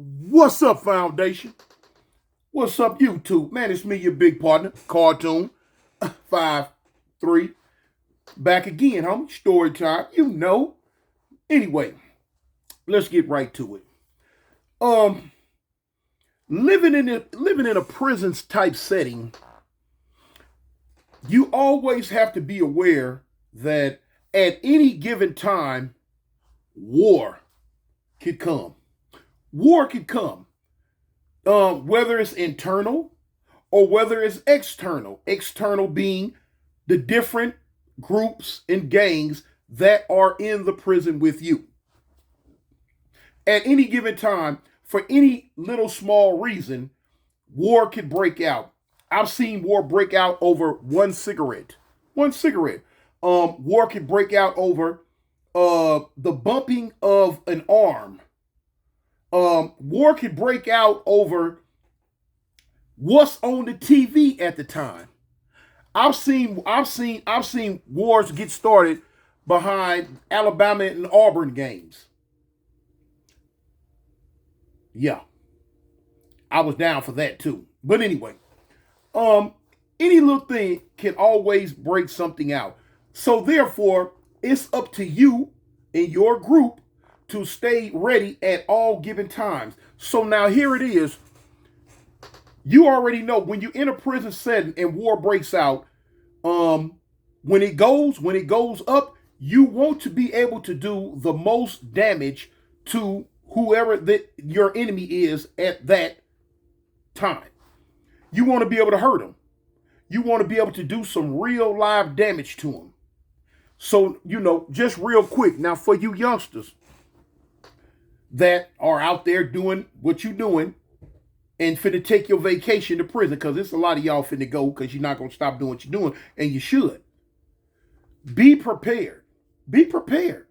What's up, Foundation? What's up, YouTube? Man, it's me, your big partner, Cartoon 5-3. Back again, homie. Story time, you know. Anyway, let's get right to it. Um, living in a prisons type setting, you always have to be aware that at any given time, war could come. War could come. Whether it's internal or whether it's external. External being the different groups and gangs that are in the prison with you. At any given time, for any little small reason, war could break out. I've seen war break out over one cigarette. One cigarette. War could break out over the bumping of an arm. War could break out over what's on the TV at the time. I've seen wars get started behind Alabama and Auburn games. Yeah, I was down for that too. But anyway, any little thing can always break something out. So therefore, it's up to you and your group to stay ready at all given times. So now here it is. You already know when you're in a prison setting and war breaks out, when it goes up, you want to be able to do the most damage to whoever that your enemy is at that time. You want to be able to hurt them. You want to be able to do some real live damage to them. So, just real quick, now for you youngsters that are out there doing what you're doing and finna take your vacation to prison, because it's a lot of y'all finna go because you're not going to stop doing what you're doing, and you should. Be prepared. Be prepared.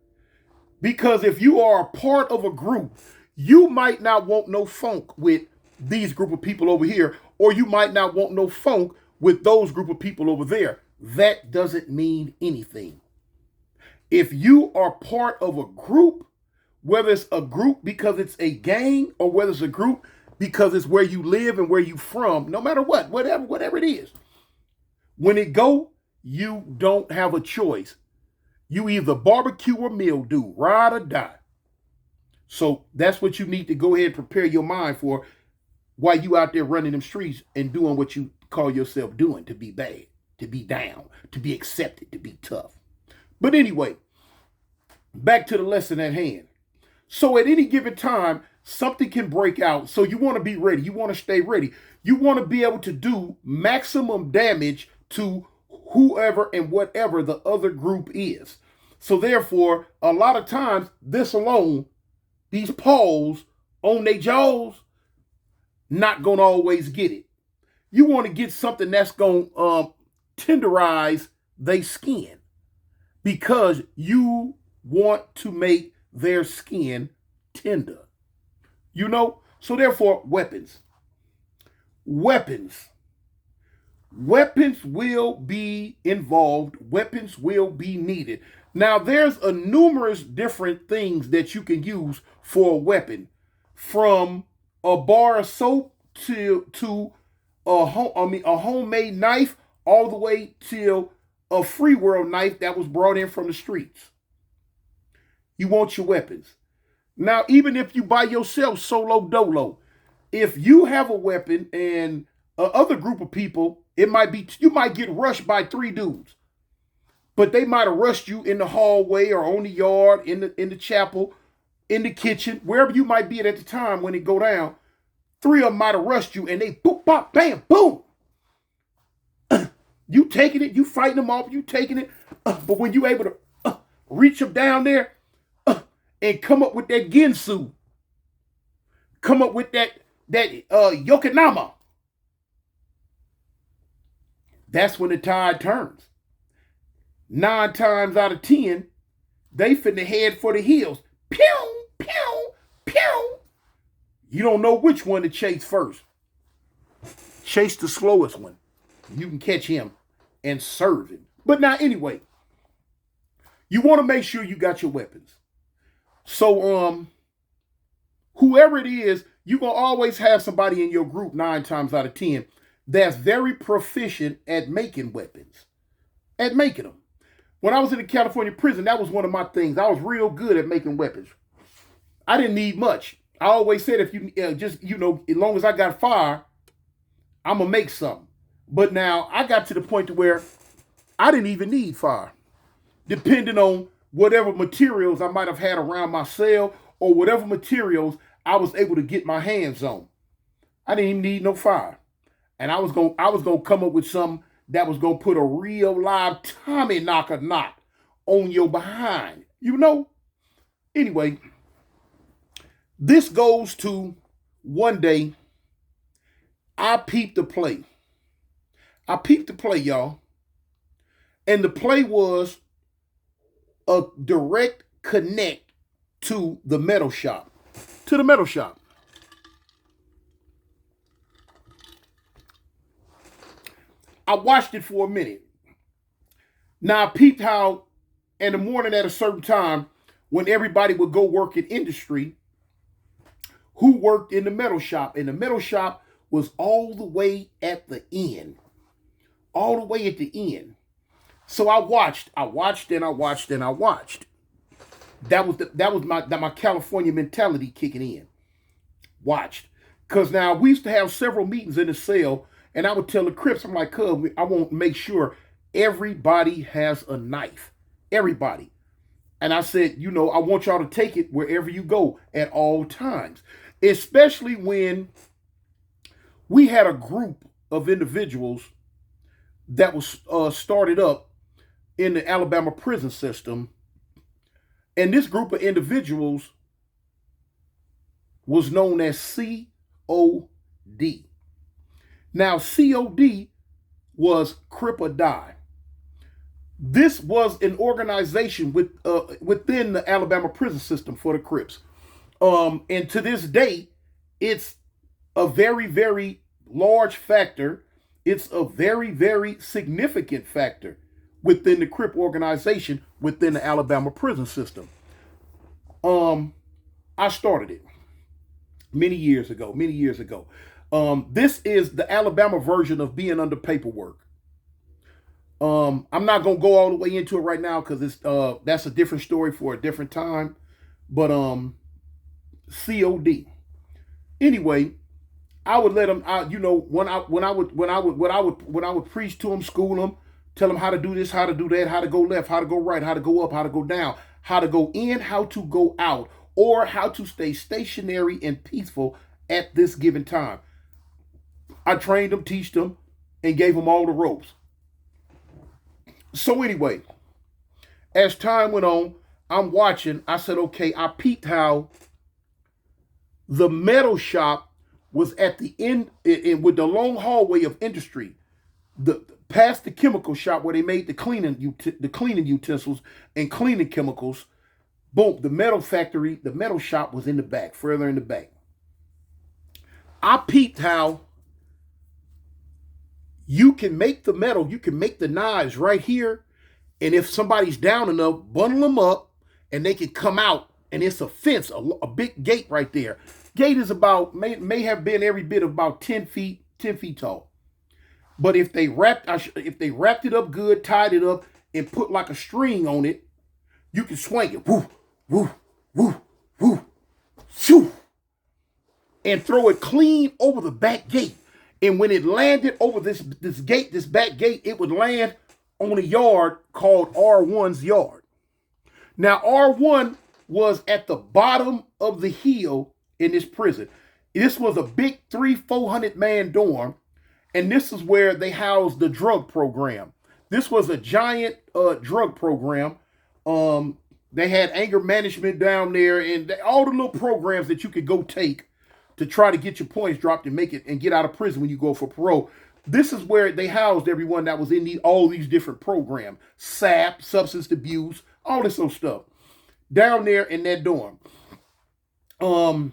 Because if you are a part of a group, you might not want no funk with these group of people over here, or you might not want no funk with those group of people over there. That doesn't mean anything. If you are part of a group, whether it's a group because it's a gang or whether it's a group because it's where you live and where you from, no matter whatever it is, when it go, you don't have a choice. You either barbecue or mildew, ride or die. So that's what you need to go ahead and prepare your mind for while you out there running them streets and doing what you call yourself doing, to be bad, to be down, to be accepted, to be tough. But anyway, back to the lesson at hand. So at any given time, something can break out. So you want to be ready. You want to stay ready. You want to be able to do maximum damage to whoever and whatever the other group is. So therefore, a lot of times, this alone, these paws on their jaws, not going to always get it. You want to get something that's going to tenderize their skin, because you want to make their skin tender. So therefore, weapons. Weapons will be involved. Weapons will be needed. Now, there's a numerous different things that you can use for a weapon, from a bar of soap to a homemade knife, all the way to a free world knife that was brought in from the streets. You want your weapons. Now, even if you by yourself, solo dolo, if you have a weapon and other group of people, you might get rushed by 3 dudes, but they might have rushed you in the hallway or on the yard, in the chapel, in the kitchen, wherever you might be at the time when it go down. 3 of them might have rushed you, and they boop, bop, bam, boom. You taking it, you fighting them off, you taking it, but when you able to reach them down there and come up with that Ginsu, come up with that Yokonama, that's when the tide turns. 9 times out of 10, they finna head for the hills. Pew, pew, pew. You don't know which one to chase first. Chase the slowest one. You can catch him and serve him. But now, anyway, you want to make sure you got your weapons. So, whoever it is, you're going to always have somebody in your group 9 times out of 10 that's very proficient at making weapons, at making them. When I was in the California prison, that was one of my things. I was real good at making weapons. I didn't need much. I always said, if you just, as long as I got fire, I'm going to make something. But now I got to the point to where I didn't even need fire, depending on whatever materials I might have had around my cell or whatever materials I was able to get my hands on. I didn't even need no fire. And I was gonna come up with something that was gonna put a real live Tommy knocker knot on your behind. Anyway, this goes to one day I peeped the play. Y'all. And the play was a direct connect to the metal shop. I watched it for a minute. Now I peeped how in the morning at a certain time, when everybody would go work in industry, who worked in the metal shop. And the metal shop was all the way at the end. So I watched. That was my California mentality kicking in. Watched. Because now we used to have several meetings in the cell, and I would tell the Crips, I'm like, cuz, I want to make sure everybody has a knife. Everybody. And I said, I want y'all to take it wherever you go at all times. Especially when we had a group of individuals that was started up in the Alabama prison system. And this group of individuals was known as COD. Now, COD was Crip or Die. This was an organization within the Alabama prison system for the Crips. And to this day, it's a very, very large factor. It's a very, very significant factor within the Crip organization within the Alabama prison system. I started it many years ago. This is the Alabama version of being under paperwork. I'm not gonna go all the way into it right now because that's a different story for a different time. But COD. Anyway, I would let them out. When I would preach to them, school them, tell them how to do this, how to do that, how to go left, how to go right, how to go up, how to go down, how to go in, how to go out, or how to stay stationary and peaceful at this given time. I trained them, teach them, and gave them all the ropes. So anyway, as time went on, I'm watching. I said, okay, I peeped how the metal shop was at the end with the long hallway of industry, past the chemical shop where they made the cleaning utensils and cleaning chemicals. Boom, the metal factory, the metal shop was in the back, further in the back. I peeped how you can make the metal, you can make the knives right here, and if somebody's down enough, bundle them up, and they can come out, and it's a fence, a big gate right there. Gate is about, may have been every bit of about 10 feet tall. But if they wrapped it up good, tied it up, and put like a string on it, you can swing it, woo, woo, woo, woo, shoo, and throw it clean over the back gate. And when it landed over this gate, this back gate, it would land on a yard called R1's yard. Now, R1 was at the bottom of the hill in this prison. This was a big 400 man dorm, and this is where they housed the drug program. This was a giant drug program. They had anger management down there, and all the little programs that you could go take to try to get your points dropped and make it and get out of prison when you go for parole. This is where they housed everyone that was in all these different programs. SAP, substance abuse, all this old stuff. Down there in that dorm. Of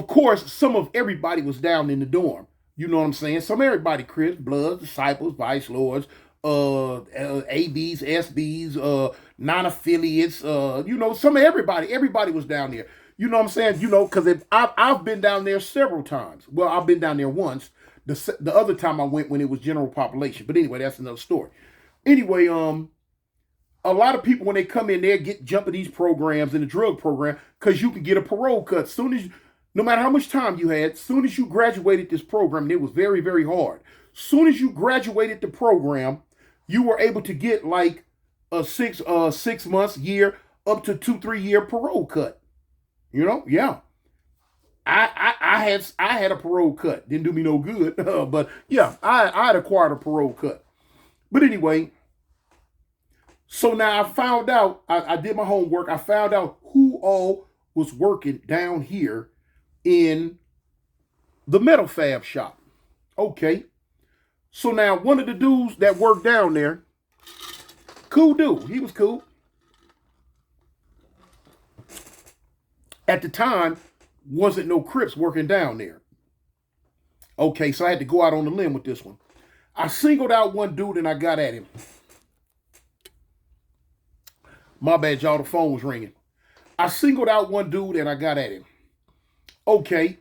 course, some of everybody was down in the dorm. You know what I'm saying? Some everybody, Crips, Bloods, Disciples, Vice Lords, ABs, SBs, non-affiliates, some of everybody was down there. You know what I'm saying? You know, because I've been down there several times. Well, I've been down there once. The other time I went when it was general population. But anyway, that's another story. Anyway, a lot of people when they come in there get jumping these programs in the drug program because you can get a parole cut soon as no matter how much time you had, soon as you graduated this program, and it was very, very hard. Soon as you graduated the program, you were able to get like a 6 months, year, up to 2-3 year parole cut. You know, yeah. I had a parole cut. Didn't do me no good. But yeah, I had acquired a parole cut. But anyway, so now I found out, I did my homework. I found out who all was working down here in the metal fab shop. Okay. So now one of the dudes that worked down there, cool dude. He was cool. At the time, wasn't no Crips working down there. Okay, so I had to go out on the limb with this one. I singled out one dude and I got at him. My bad, y'all, the phone was ringing. I singled out one dude and I got at him. Okay,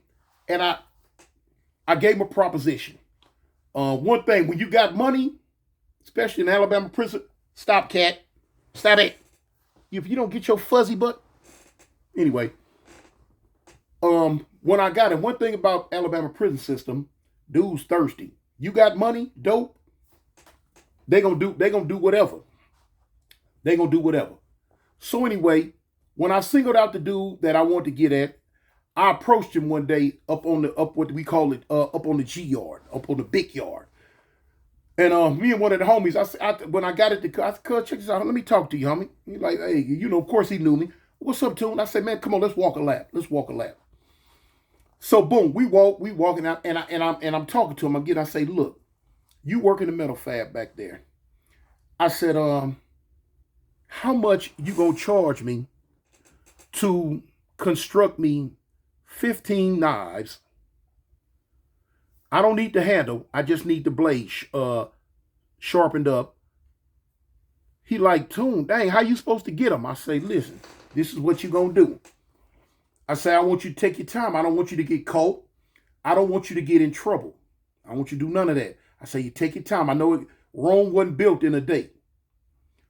and I gave him a proposition. One thing, when you got money, especially in Alabama prison, stop, cat. Stop it. If you don't get your fuzzy butt. Anyway, when I got it, one thing about Alabama prison system, dudes thirsty. You got money, dope, they gonna do whatever. They gonna do whatever. So anyway, when I singled out the dude that I wanted to get at, I approached him one day up what we call it, up on the G yard, up on the big yard. And me and one of the homies, when I got it, I said, "Cuz, check this out. Let me talk to you, homie." He's like, "Hey, you know, of course he knew me. What's up, Tune?" I said, "Man, come on, let's walk a lap. Let's walk a lap." So boom, we walking out, and I'm talking to him again. I say, "Look, you work in the metal fab back there." I said, "How much you gonna charge me to construct me 15 knives? I don't need the handle. I just need the blade sharpened up." He like, "Tune, dang, how you supposed to get them?" I say, "Listen, this is what you gonna do." I say, "I want you to take your time. I don't want you to get caught. I don't want you to get in trouble. I don't want you to do none of that." I say, "You take your time. I know Rome wasn't built in a day.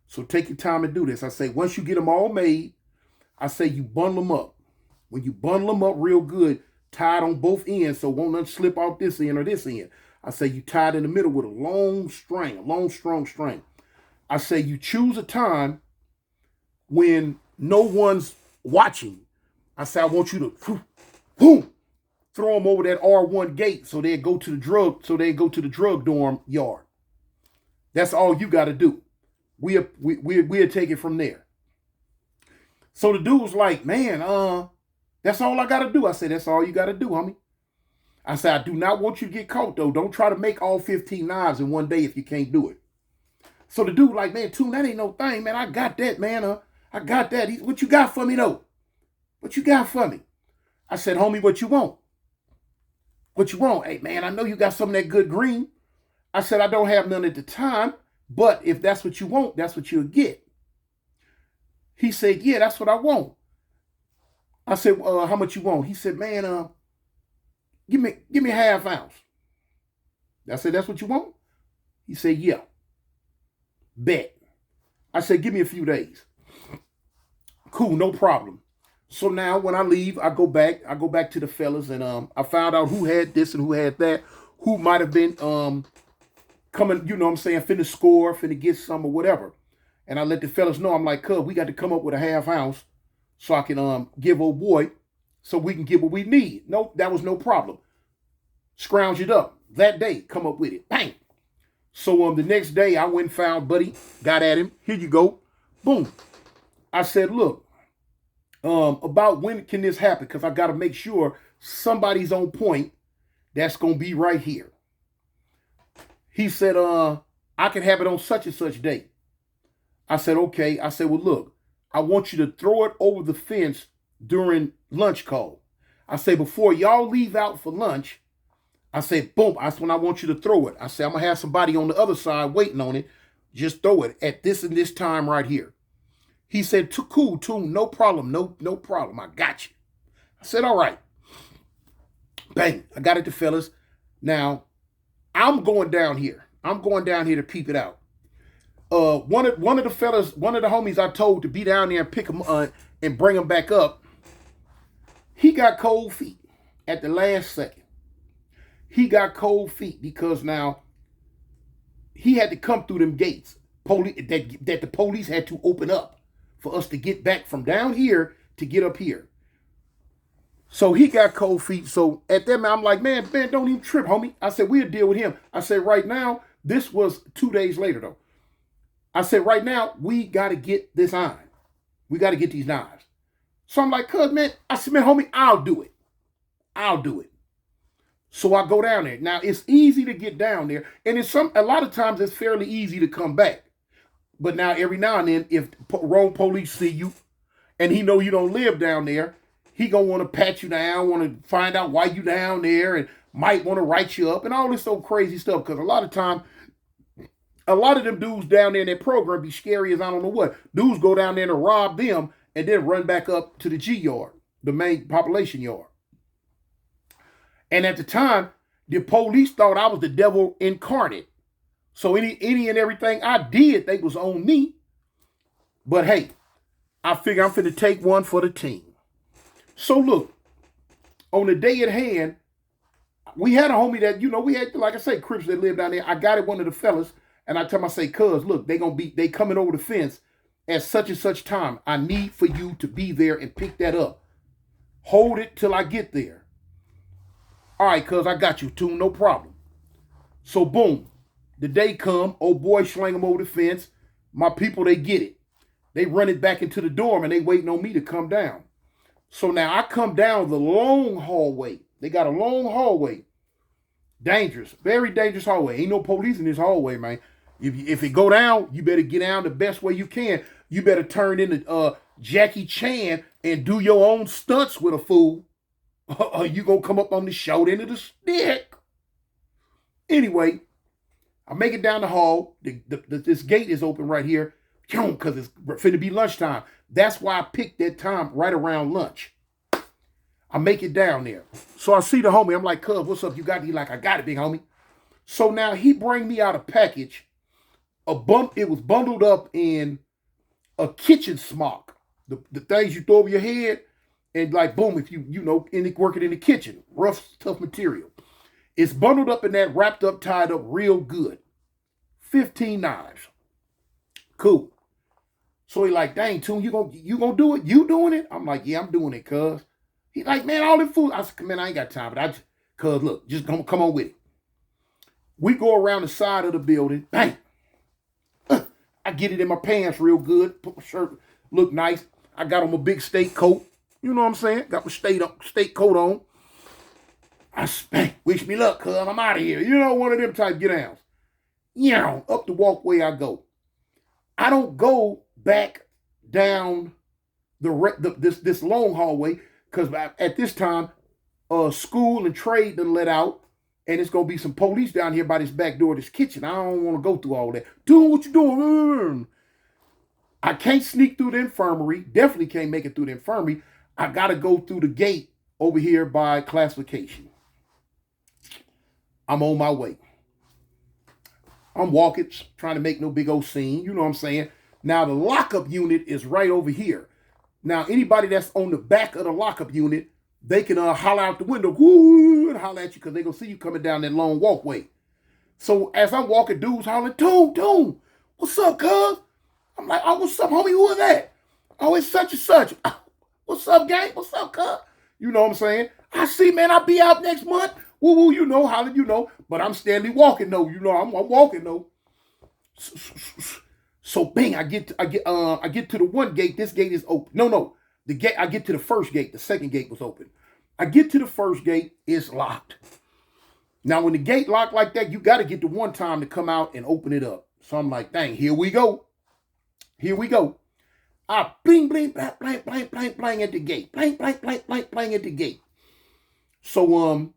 So take your time and do this." I say, "Once you get them all made," I say, "you bundle them up. When you bundle them up real good, tied on both ends so won't nothing slip off this end or this end." I say, "You tie it in the middle with a long string, a long, strong string." I say, "You choose a time when no one's watching." I say, "I want you to boom, throw them over that R1 gate so they go to the drug dorm yard. That's all you got to do. We'll take it from there." So the dude was like, "Man, that's all I got to do." I said, "That's all you got to do, homie." I said, "I do not want you to get caught, though. Don't try to make all 15 knives in one day if you can't do it." So the dude like, "Man, Tune, that ain't no thing, man. I got that, man. I got that. What you got for me, though? What you got for me?" I said, "Homie, what you want? What you want?" "Hey, man, I know you got some of that good green." I said, "I don't have none at the time, but if that's what you want, that's what you'll get." He said, "Yeah, that's what I want." I said, "How much you want?" He said, "Man, give me a half ounce." I said, "That's what you want?" He said, "Yeah." Bet. I said, "Give me a few days." Cool, no problem. So now when I leave, I go back to the fellas, and I found out who had this and who had that, who might have been coming, you know what I'm saying, finna score, finna get some or whatever. And I let the fellas know, I'm like, "Cuz, we got to come up with a half ounce so I can give old boy so we can get what we need." Nope, that was no problem. Scrounge it up. That day, come up with it. Bang. So the next day I went and found Buddy, got at him. "Here you go." Boom. I said, "Look, about when can this happen? Because I got to make sure somebody's on point that's going to be right here." He said, "I can have it on such and such day." I said, "Okay." I said, "Well, look, I want you to throw it over the fence during lunch call." I say, "Before y'all leave out for lunch," I said, "Boom, that's when I want you to throw it." I said, "I'm going to have somebody on the other side waiting on it. Just throw it at this and this time right here." He said, "Cool, Tune, no problem, no problem. I got you." I said, all right. Bang. I got it to fellas. Now, I'm going down here. I'm going down here to peep it out. One of the fellas, one of the homies I told to be down there and pick him and bring him back up, he got cold feet at the last second. He got cold feet because now he had to come through them gates that the police had to open up for us to get back from down here to get up here. So he got cold feet. So at that moment, I'm like, man, don't even trip, homie. I said, we'll deal with him. I said, right now, this was 2 days later, though. I said, right now, we got to get this iron. We got to get these knives. So I'm like, cuz, man, I said, man, homie, I'll do it. I'll do it. So I go down there. Now, it's easy to get down there. And a lot of times it's fairly easy to come back. But now, every now and then, if road police see you and he know you don't live down there, he gonna want to pat you down, want to find out why you down there, and might want to write you up and all this old crazy stuff. Because a lot of time, a lot of them dudes down there in that program be scary as I don't know what. Dudes go down there to rob them and then run back up to the G yard, the main population yard. And at the time, the police thought I was the devil incarnate. So any and everything I did, they was on me. But hey, I figure I'm finna take one for the team. So look, on the day at hand, we had a homie that, we had, like I say, Crips that lived down there. I got it, one of the fellas, and I tell him, I say, cuz, look, they coming over the fence at such and such time. I need for you to be there and pick that up. Hold it till I get there. All right, cuz, I got you, too, no problem. So boom, the day come, old boy sling him over the fence. My people, they get it. They run it back into the dorm and they waiting on me to come down. So now I come down the long hallway. They got a long hallway. Dangerous, very dangerous hallway. Ain't no police in this hallway, man. If it go down, you better get down the best way you can. You better turn into Jackie Chan and do your own stunts with a fool. Or you gonna come up on the short end of the stick. Anyway, I make it down the hall. This gate is open right here. Because it's finna be lunchtime. That's why I picked that time right around lunch. I make it down there. So I see the homie. I'm like, cuz, what's up? You got it? He like, I got it, big homie. So now he bring me out a package. It was bundled up in a kitchen smock. The things you throw over your head. And like, boom, if you working in the kitchen. Rough, tough material. It's bundled up in that, wrapped up, tied up real good. 15 knives. Cool. So he like, dang, Toon, you gonna do it? You doing it? I'm like, yeah, I'm doing it, cuz. He like, man, all the food. I said, man, I ain't got time, but cuz, look, just come on with it. We go around the side of the building. Bang. I get it in my pants real good. Put my shirt, look nice. I got on my big state coat. You know what I'm saying? Got my state coat on. I bang, wish me luck, cuz, I'm out of here. You know, one of them type get downs. Yeah, up the walkway I go. I don't go back down this long hallway because at this time, school and trade done let out, and it's gonna be some police down here by this back door, this kitchen. I don't want to go through all that. Doing what you doing? I can't sneak through the infirmary. Definitely can't make it through the infirmary. I gotta go through the gate over here by classification. I'm on my way. I'm walking, trying to make no big old scene. You know what I'm saying? Now, the lockup unit is right over here. Now, anybody that's on the back of the lockup unit, they can holler out the window, whoo, and holler at you because they're going to see you coming down that long walkway. So, as I'm walking, dudes hollering, Toon, what's up, cuz? I'm like, oh, what's up, homie? Who is that? Oh, it's such and such. What's up, gang? What's up, cuz? You know what I'm saying? I see, man, I'll be out next month. Woo, you know, holler, you know. But I'm steadily walking, though. You know, I'm walking, though. So, bang, I get to the one gate. This gate is open. No. The gate. I get to the first gate. The second gate was open. I get to the first gate. It's locked. Now, when the gate locked like that, you got to get the one time to come out and open it up. So I'm like, dang, here we go. I bling, bling, blang, blang, blang, blang, blang at the gate. Blang, blang, blang, blang, blang at the gate. So,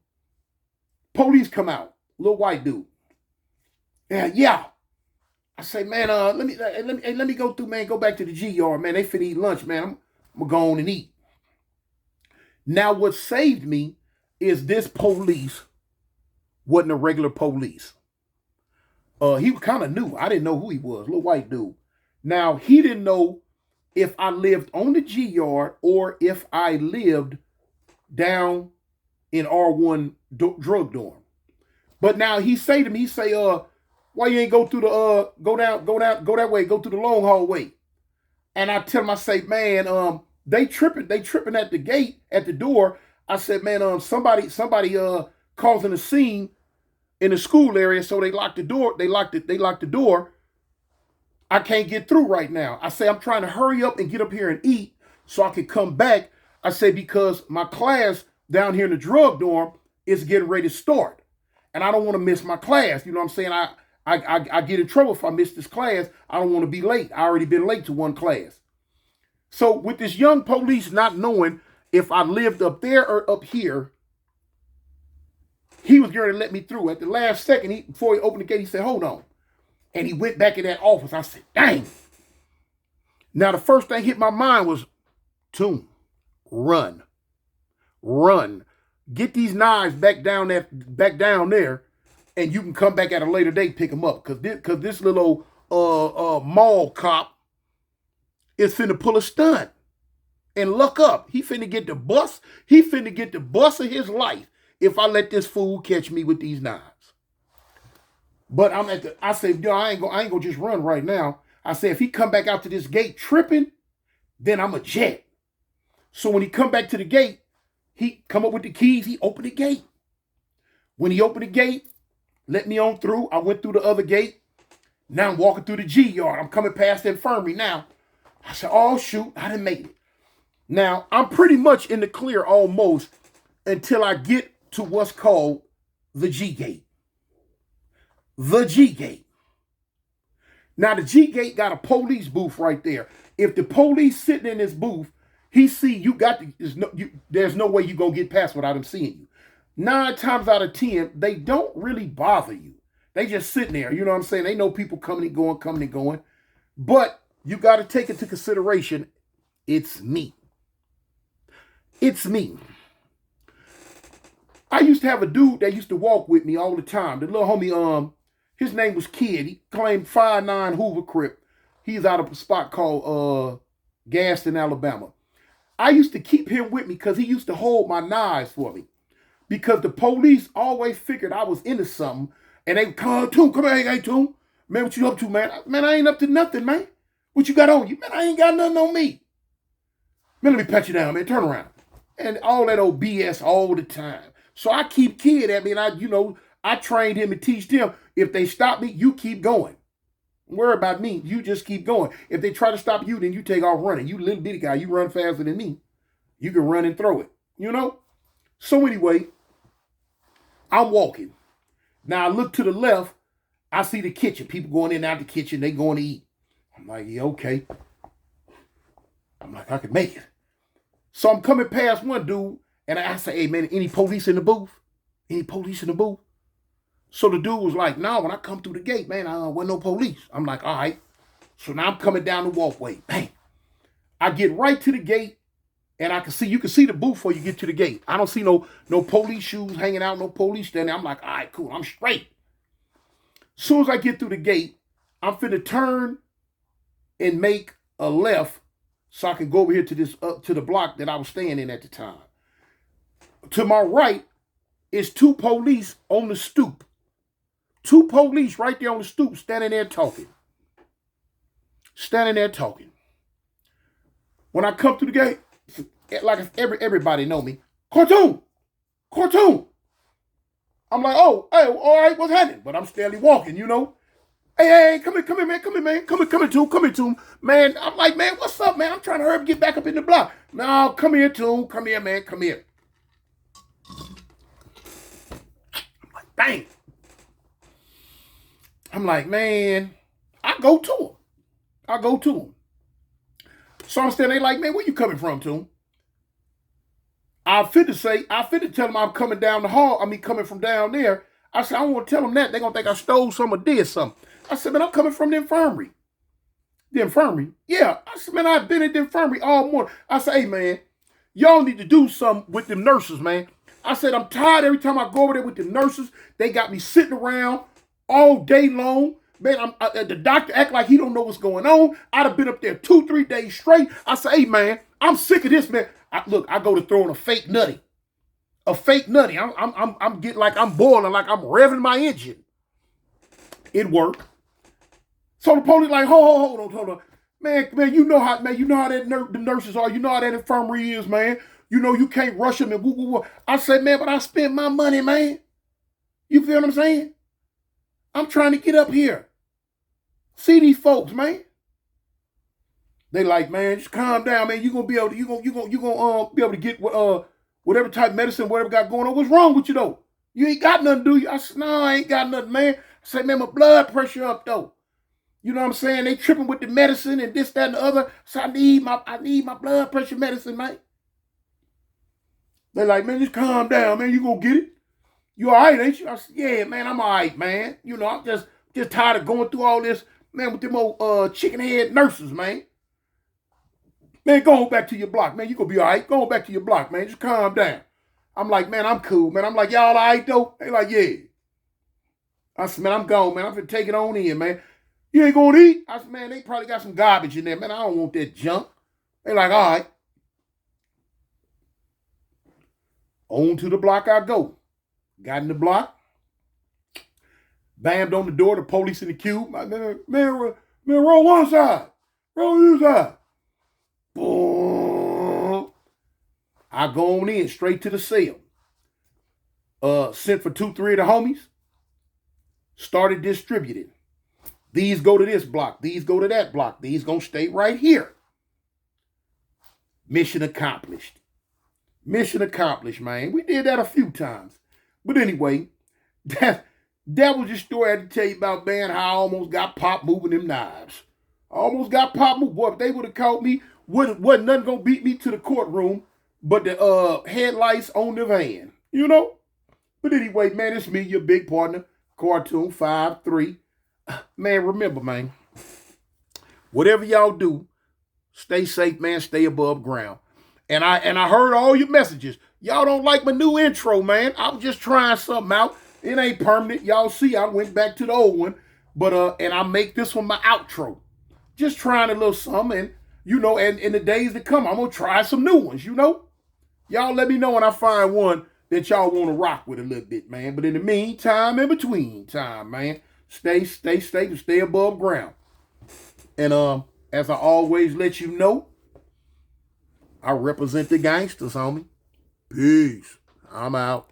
police come out. Little white dude. Yeah. I say, man, let me go through, man. Go back to the G yard, man. They finna eat lunch, man. I'm gonna go on and eat. Now, what saved me is this police wasn't a regular police. He was kind of new. I didn't know who he was, little white dude. Now, he didn't know if I lived on the G yard or if I lived down in R1 drug dorm. But now he say to me, he say, why you ain't go through the go that way, go through the long hallway. And I tell him, I say, man, they tripping at the gate, at the door. I said, man, somebody causing a scene in the school area, so they locked the door. They locked the door. I can't get through right now. I say, I'm trying to hurry up and get up here and eat so I can come back. I say, because my class down here in the drug dorm is getting ready to start. And I don't want to miss my class. You know what I'm saying? I get in trouble if I miss this class. I don't want to be late. I already been late to one class. So with this young police not knowing if I lived up there or up here, he was going to let me through. At the last second, before he opened the gate, he said, hold on. And he went back in that office. I said, dang. Now, the first thing hit my mind was, Toon, run. Get these knives back down there, and you can come back at a later date, pick them up. Because this little mall cop is finna pull a stunt. And look up. He finna get the bus. He finna get the bus of his life if I let this fool catch me with these knives. But I said, I ain't gonna just run right now. I said, if he come back out to this gate tripping, then I'm a jet. So when he come back to the gate, he come up with the keys, he opened the gate. When he opened the gate, let me on through. I went through the other gate. Now I'm walking through the G yard. I'm coming past the infirmary now. I said, oh shoot, I didn't make it. Now, I'm pretty much in the clear almost until I get to what's called the G gate. The G gate. Now, the G gate got a police booth right there. If the police sitting in this booth, he see you got there's no way you gonna get past without him seeing you. 9 times out of 10, they don't really bother you. They just sitting there. You know what I'm saying? They know people coming and going. But you got to take into consideration, it's me. It's me. I used to have a dude that used to walk with me all the time. The little homie, his name was Kid. He claimed 5'9" Hoover Crip. He's out of a spot called Gaston, Alabama. I used to keep him with me because he used to hold my knives for me. Because the police always figured I was into something. And they would come, Toon, come here, hey, Toon. Man, what you up to, man? Man, I ain't up to nothing, man. What you got on you? Man, I ain't got nothing on me. Man, let me pat you down, man. Turn around. And all that old BS all the time. So I keep Kid at me, and I trained him and teach him, if they stop me, you keep going. Don't worry about me. You just keep going. If they try to stop you, then you take off running. You little bitty guy, you run faster than me. You can run and throw it, So anyway, I'm walking. Now I look to the left, I see the kitchen. People going in and out the kitchen, they going to eat. I'm like, yeah, okay. I'm like, I can make it. So I'm coming past one dude, and I say, hey, man, any police in the booth? Any police in the booth? So the dude was like, no, when I come through the gate, man, wasn't no police. I'm like, all right. So now I'm coming down the walkway. Bang. I get right to the gate, and you can see the booth before you get to the gate. I don't see no police shoes hanging out, no police standing. I'm like, all right, cool, I'm straight. As soon as I get through the gate, I'm finna turn and make a left so I can go over here to this to the block that I was staying in at the time. To my right is 2 police on the stoop. 2 police right there on the stoop standing there talking. When I come through the gate, like everybody know me, Cartoon. I'm like, oh, hey, all right, what's happening? But I'm steadily walking, Hey, come here, man. Come here, Toon. Man, I'm like, man, what's up, man? I'm trying to hurry up and get back up in the block. No, come here, Toon. Come here, man. Come here. I'm like, bang. I'm like, man, I go to him. So I'm standing there like, man, where you coming from, Toon? I fit to tell them I'm coming down the hall. Coming from down there. I said, I don't want to tell them that. They're going to think I stole something or did something. I said, man, I'm coming from the infirmary. The infirmary? Yeah. I said, man, I've been at the infirmary all morning. I said, hey, man, Y'all need to do something with them nurses, man. I said, I'm tired every time I go over there with the nurses. They got me sitting around all day long. Man, the doctor act like he don't know what's going on. I'd have been up there 2-3 days straight. I say, hey, man, I'm sick of this, man. Look, I go to throwing a fake nutty. A fake nutty. I'm getting like I'm boiling, like I'm revving my engine. It worked. So the police like, hold on. Man, you know how that the nurses are. You know how that infirmary is, man. You know you can't rush them and woo, woo, woo. I said, man, but I spent my money, man. You feel what I'm saying? I'm trying to get up here. See these folks, man. They like, man, just calm down, man. You gonna be able to get whatever type of medicine, whatever got going on. What's wrong with you though? You ain't got nothing, do you? I said, no, I ain't got nothing, man. I said, man, my blood pressure up though. You know what I'm saying? They tripping with the medicine and this, that, and the other. So I need my blood pressure medicine, man. They like, man, just calm down, man. You gonna get it? You all right, ain't you? I said, yeah, man, I'm all right, man. You know, I'm just tired of going through all this, man, with them old chicken head nurses, man. Man, go on back to your block, man. You gonna be all right. Go on back to your block, man. Just calm down. I'm like, man, I'm cool, man. I'm like, y'all all right, though? They like, yeah. I said, man, I'm gone, man. I'm finna take it on in, man. You ain't gonna eat? I said, man, they probably got some garbage in there, man. I don't want that junk. They like, all right. On to the block I go. Got in the block. Bammed on the door. The police in the queue. Man, roll one side. Roll this side. Boom. I go on in straight to the cell. Sent for 2-3 of the homies. Started distributing. These go to this block. These go to that block. These gonna stay right here. Mission accomplished. Mission accomplished, man. We did that a few times. But anyway, that was the story I had to tell you about, man, how I almost got popped moving them knives. I almost got popped moving. Boy, if they would have caught me, wasn't nothing gonna beat me to the courtroom but the headlights on the van. You know? But anyway, man, it's me, your big partner, Cartoon 5'3". Man, remember, man, whatever y'all do, stay safe, man. Stay above ground. And I heard all your messages. Y'all don't like my new intro, man. I was just trying something out. It ain't permanent. Y'all see, I went back to the old one. But and I make this one my outro. Just trying a little something. And, you know, and in the days to come, I'm going to try some new ones, you know. Y'all let me know when I find one that y'all want to rock with a little bit, man. But in the meantime, in between time, man, stay above ground. And as I always let you know, I represent the gangsters, homie. Peace. I'm out.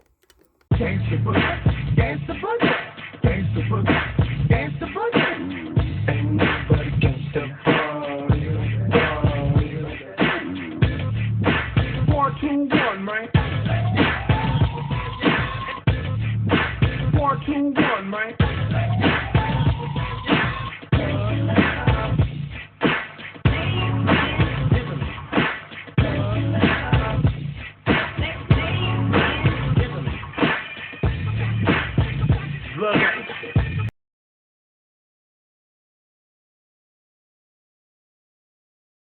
Gangsta boogie, gangsta boogie, gangsta boogie, gangsta boogie. Ain't nobody gangsta boogie. 4, 2, 1, man.